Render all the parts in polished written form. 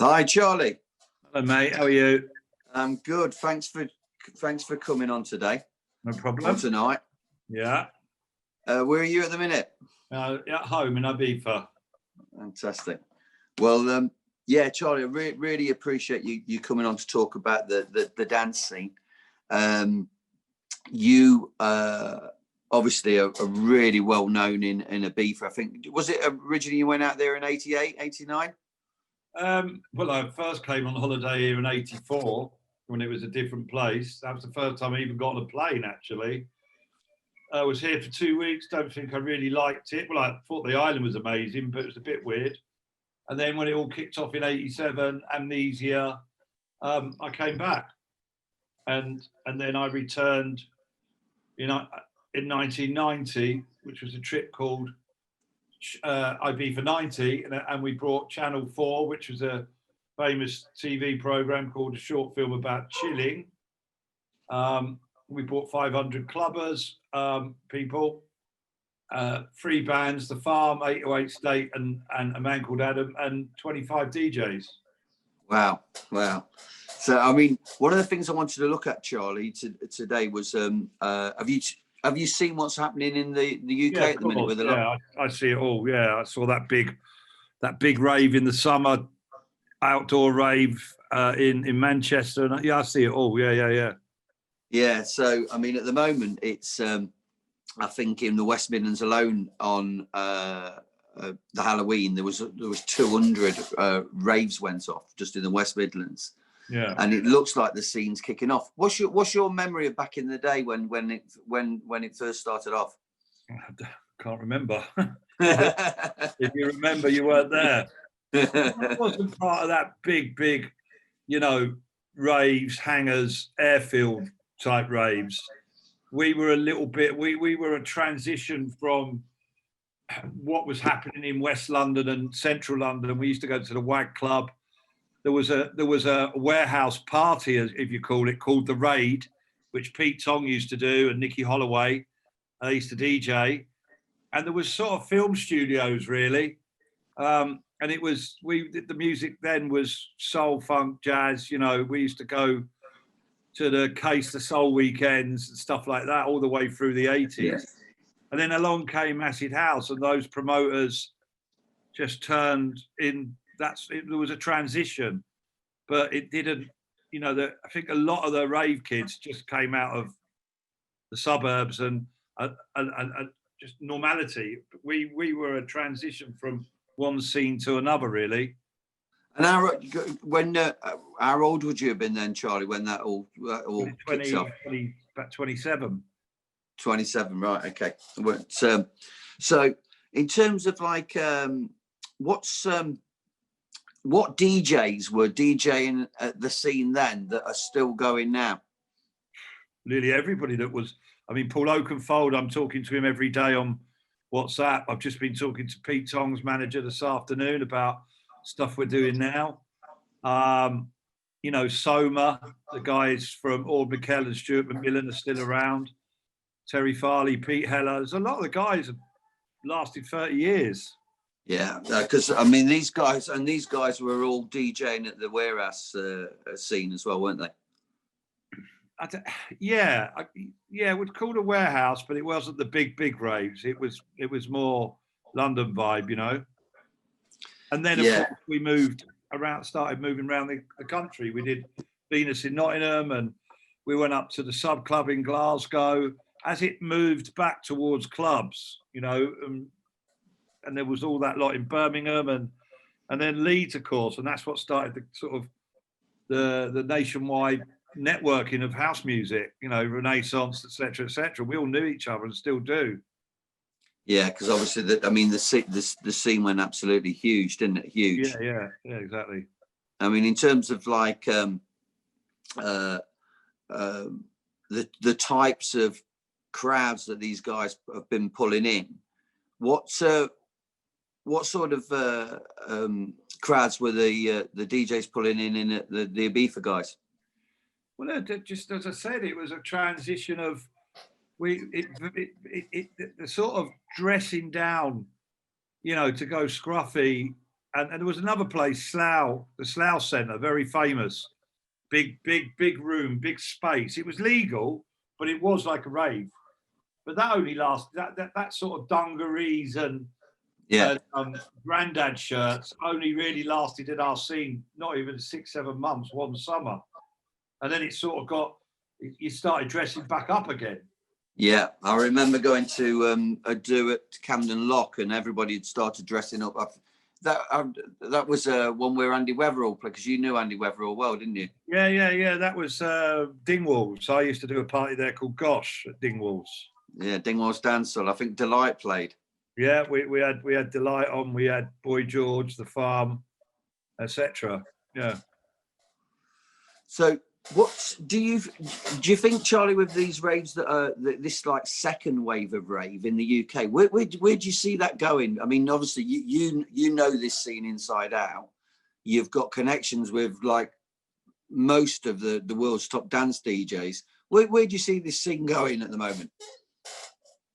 Hi, Charlie. Hello, mate. How are you? I'm good. Thanks for coming on today. No problem. Or tonight. Yeah. Where are you at the minute? At home in Ibiza. Fantastic. Well, yeah, Charlie, I really appreciate you coming on to talk about the dance scene. You obviously are really well known in Ibiza. I think, was it originally you went out there in 88, 89? Well, I first came on holiday here in 84 when it was a different place. That was the first time I even got on a plane, actually. I was here for 2 weeks. Don't think I really liked it. Well, I thought the island was amazing, but it was a bit weird. And then when it all kicked off in 87, amnesia, I came back. And then I returned in 1990, which was a trip called Ibiza 90, and we brought Channel 4, which was a famous TV program called A Short Film About Chilling. We brought 500 clubbers, people, 3 bands, The Farm, 808 State, and a man called Adam, and 25 DJs. Wow. So, I mean, one of the things I wanted to look at, Charlie, today was, have you seen what's happening in the UK at the minute? With I see it all. Yeah, I saw that big rave in the summer, outdoor rave in Manchester, and I see it all. Yeah. Yeah. So, I mean, at the moment, it's I think in the West Midlands alone on the Halloween there was 200 raves went off just in the West Midlands. Yeah, and it looks like the scene's kicking off. What's your memory of back in the day when it first started off? I can't remember. If you remember, you weren't there. I wasn't part of that big, raves, hangers, airfield type raves. We were a little bit. We were a transition from what was happening in West London and Central London. We used to go to the Wag Club. There was a warehouse party, if you call it, called the Raid, which Pete Tong used to do and Nicky Holloway used to DJ, and there was sort of film studios really, and it was the music then was soul, funk, jazz. We used to go to the Soul weekends and stuff like that all the way through the 80s. Yeah. And then along came Acid House, and those promoters just turned in. There was a transition, but it didn't. I think a lot of the rave kids just came out of the suburbs and just normality. We were a transition from one scene to another, really. And how old would you have been then, Charlie, when that all kicked off? About 27. 27, right? Okay. So in terms of like, what DJs were DJing at the scene then that are still going now? Nearly everybody that was. I mean, Paul Oakenfold, I'm talking to him every day on WhatsApp. I've just been talking to Pete Tong's manager this afternoon about stuff we're doing now. Soma, the guys from Ord Mikel and Stuart McMillan are still around. Terry Farley, Pete Heller. There's a lot of the guys have lasted 30 years. Yeah, because I mean, these guys were all DJing at the warehouse scene as well, weren't they? We'd call it a warehouse, but it wasn't the big raves. It was more London vibe, And then of course we started moving around the country. We did Venus in Nottingham, and we went up to the Sub Club in Glasgow. As it moved back towards clubs, and there was all that lot in Birmingham and then Leeds, of course, and that's what started the sort of the nationwide networking of house music, Renaissance, etc. We all knew each other and still do. Yeah, because obviously, the scene went absolutely huge, didn't it? Huge. Yeah, exactly. I mean, in terms of like the types of crowds that these guys have been pulling in, what sort of crowds were the DJs pulling in the Ibiza guys? Well, just as I said, it was a transition of the sort of dressing down, to go scruffy and there was another place, Slough, the Slough Centre, very famous. Big room, big space. It was legal, but it was like a rave. But that only lasted, that sort of dungarees and grandad shirts only really lasted in our scene, not even 6-7 months, one summer. And then it sort of got, you started dressing back up again. Yeah, I remember going to a do at Camden Lock, and everybody had started dressing up. That was one where Andy Weatherall played, because you knew Andy Weatherall well, didn't you? Yeah. That was Dingwalls. I used to do a party there called Gosh at Dingwalls. Yeah, Dingwall's Dance Hall. I think Delight played. Yeah, we had Delight on. We had Boy George, The Farm, etc. Yeah. So, what do you think, Charlie, with these raves that are this like second wave of rave in the UK? Where do you see that going? I mean, obviously you know this scene inside out. You've got connections with like most of the world's top dance DJs. Where do you see this scene going at the moment?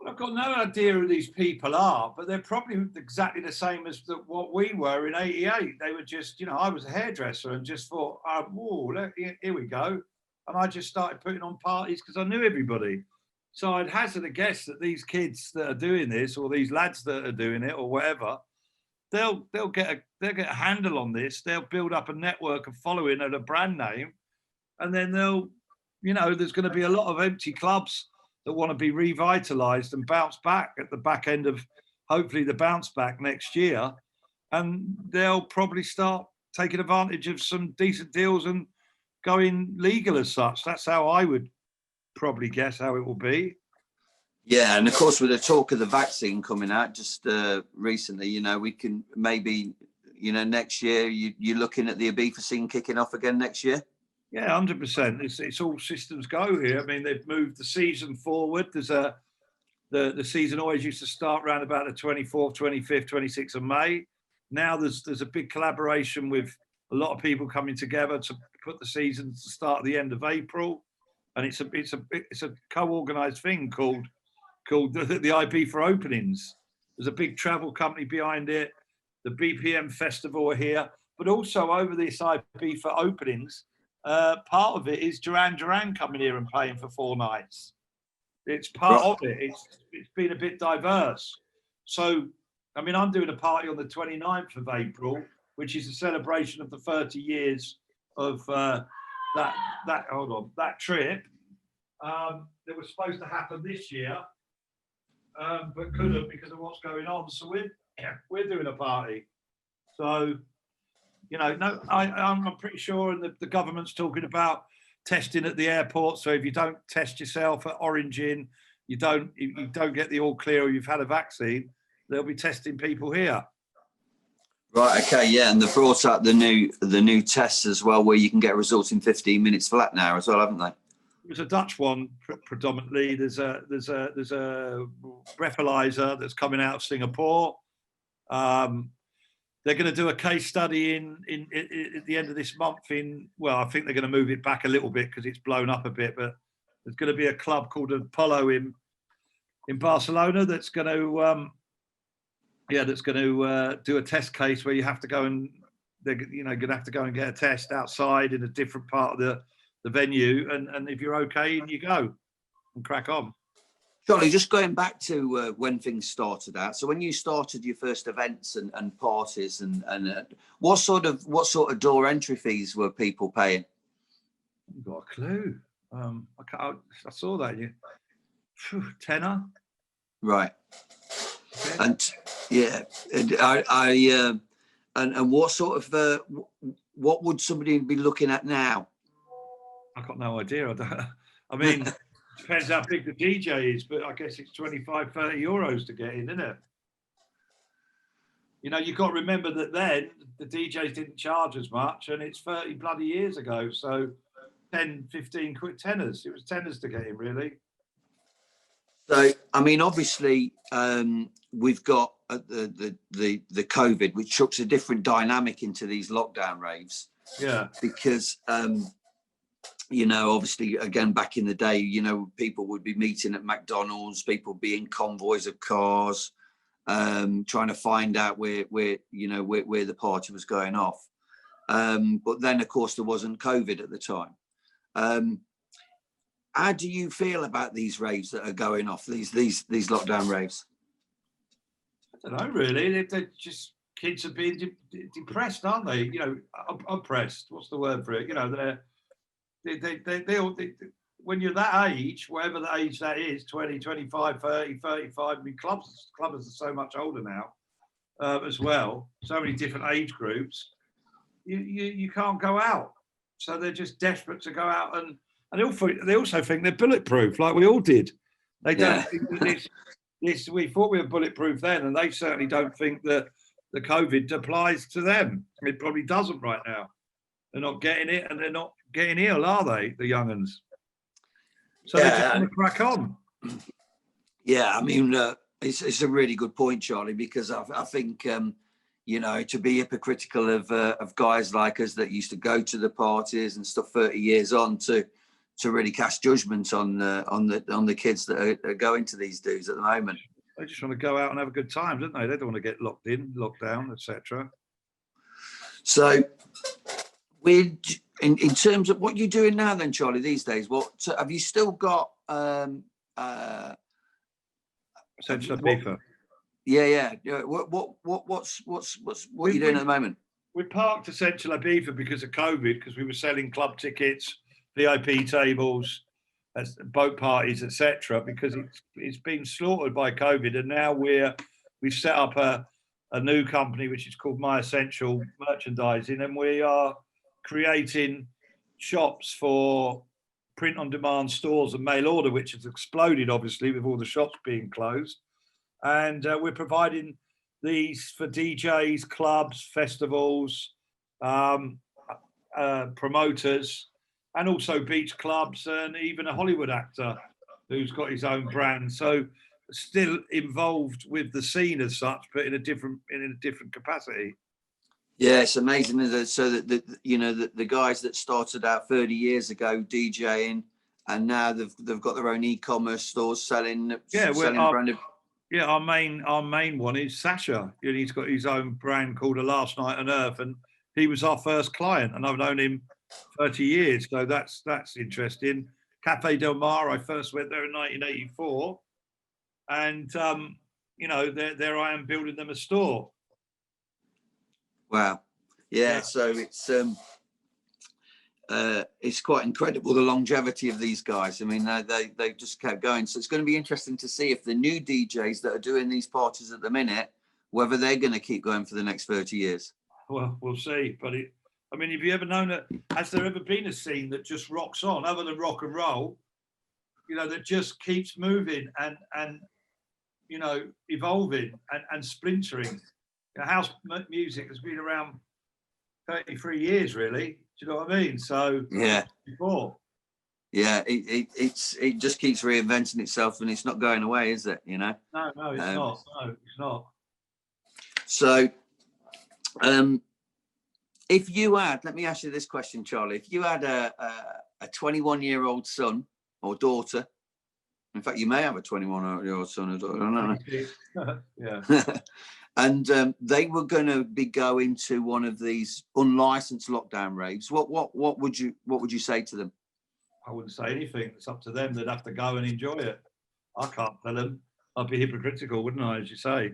I've got no idea who these people are, but they're probably exactly the same as what we were in '88. They were just, I was a hairdresser and just thought, here we go. And I just started putting on parties because I knew everybody. So I'd hazard a guess that these kids that are doing this, or these lads that are doing it, or whatever, they'll get a handle on this. They'll build up a network of following and a brand name, and then there's going to be a lot of empty clubs that want to be revitalized and bounce back at the back end of hopefully the bounce back next year. And they'll probably start taking advantage of some decent deals and going legal as such. That's how I would probably guess how it will be. Yeah, and of course, with the talk of the vaccine coming out just recently, we can maybe, next year you're looking at the Ibiza scene kicking off again next year. Yeah, 100%. It's all systems go here. I mean, they've moved the season forward. There's the season always used to start around about the 24th, 25th, 26th of May. Now there's a big collaboration with a lot of people coming together to put the season to start at the end of April, and it's a co-organised thing called the Ibiza Openings. There's a big travel company behind it. The BPM Festival are here, but also over this Ibiza Openings. Part of it is Duran Duran coming here and playing for 4 nights. It's part of it. It's been a bit diverse. So, I mean, I'm doing a party on the 29th of April, which is a celebration of the 30 years of that trip that was supposed to happen this year, but couldn't because of what's going on. So we're doing a party. So. I'm pretty sure, and the government's talking about testing at the airport. So if you don't test yourself at origin, you don't get the all clear, or you've had a vaccine, they'll be testing people here. Right. Okay. Yeah, and they've brought out the new tests as well, where you can get results in 15 minutes flat now as well, haven't they? There's a Dutch one predominantly. There's a breathalyzer that's coming out of Singapore. They're going to do a case study at the end of this month I think they're going to move it back a little bit because it's blown up a bit, but there's going to be a club called Apollo in Barcelona that's going to do a test case where you have to go and they're going to have to go and get a test outside in a different part of the venue, and if you're okay, you go and crack on. Charlie, just going back to when things started out. So when you started your first events and parties, and what sort of door entry fees were people paying? I've got a clue. I saw that. Tenner. Right. Okay. And yeah, and what sort of what would somebody be looking at now? I've got no idea. I mean. Depends how big the DJ is, but I guess it's 25, 30 euros to get in, isn't it? You've got to remember that then the DJs didn't charge as much, and it's 30 bloody years ago. So 10, 15 quid tenors. It was tenors to get in, really. So, I mean, obviously, we've got the COVID, which chucks a different dynamic into these lockdown raves. Yeah. Because obviously, again, back in the day, people would be meeting at McDonald's, people be in convoys of cars. trying to find out where the party was going off. But then, of course, there wasn't COVID at the time. How do you feel about these raves that are going off, these lockdown raves? I don't know, really. They're just, kids are being depressed, aren't they? You know, oppressed. What's the word for it? You know, they all, when you're that age, whatever the age that is, 20, 25, 30, 35, I mean, clubbers are so much older now as well. So many different age groups. You can't go out. So they're just desperate to go out, and they also think they're bulletproof, like we all did. They don't think that we thought we were bulletproof then, and they certainly don't think that the COVID applies to them. It probably doesn't right now. They're not getting it, and they're not getting ill, are they, the young uns? So they just want to crack on. Yeah, I mean, it's a really good point, Charlie, because I think, you know, to be hypocritical of guys like us that used to go to the parties and stuff 30 years on to really cast judgment on the kids that are going to these dudes at the moment. They just want to go out and have a good time, don't they? They don't want to get locked down, etc. So, in terms of what you're doing now, then, Charlie, these days, what have you still got? Essential Ibiza. Yeah. What are you doing at the moment? We parked Essential Ibiza because of COVID, because we were selling club tickets, VIP tables, boat parties, etc. Because it's been slaughtered by COVID, and now we've set up a new company which is called My Essential Merchandising, and we are creating shops for print on demand stores and mail order, which has exploded obviously with all the shops being closed. And we're providing these for DJs, clubs, festivals, promoters, and also beach clubs, and even a Hollywood actor who's got his own brand. So still involved with the scene as such, but in a different capacity. Yeah, it's amazing. So that the guys that started out 30 years ago DJing, and now they've got their own e-commerce stores selling branded. Yeah, our main one is Sasha. He's got his own brand called A Last Night on Earth, and he was our first client, and I've known him 30 years. So that's interesting. Cafe Del Mar, I first went there in 1984, and there I am building them a store. Wow. Yeah. So it's quite incredible, the longevity of these guys. I mean, they just kept going. So it's going to be interesting to see if the new DJs that are doing these parties at the minute, whether they're going to keep going for the next 30 years. Well, we'll see. But have you ever known that? Has there ever been a scene that just rocks on, other than rock and roll? You know, that just keeps moving and evolving and splintering. House music has been around 33 years, really. Do you know what I mean? So yeah, before. Yeah, it just keeps reinventing itself, and it's not going away, is it? You know? No, it's not. No, it's not. So, if you had, let me ask you this question, Charlie. If you had a 21-year-old son or daughter, in fact, you may have a 21-year-old son or daughter, I don't know. Yeah. And they were going to be going to one of these unlicensed lockdown raves. What would you say to them? I wouldn't say anything. It's up to them. They'd have to go and enjoy it. I can't tell them. I'd be hypocritical, wouldn't I, as you say?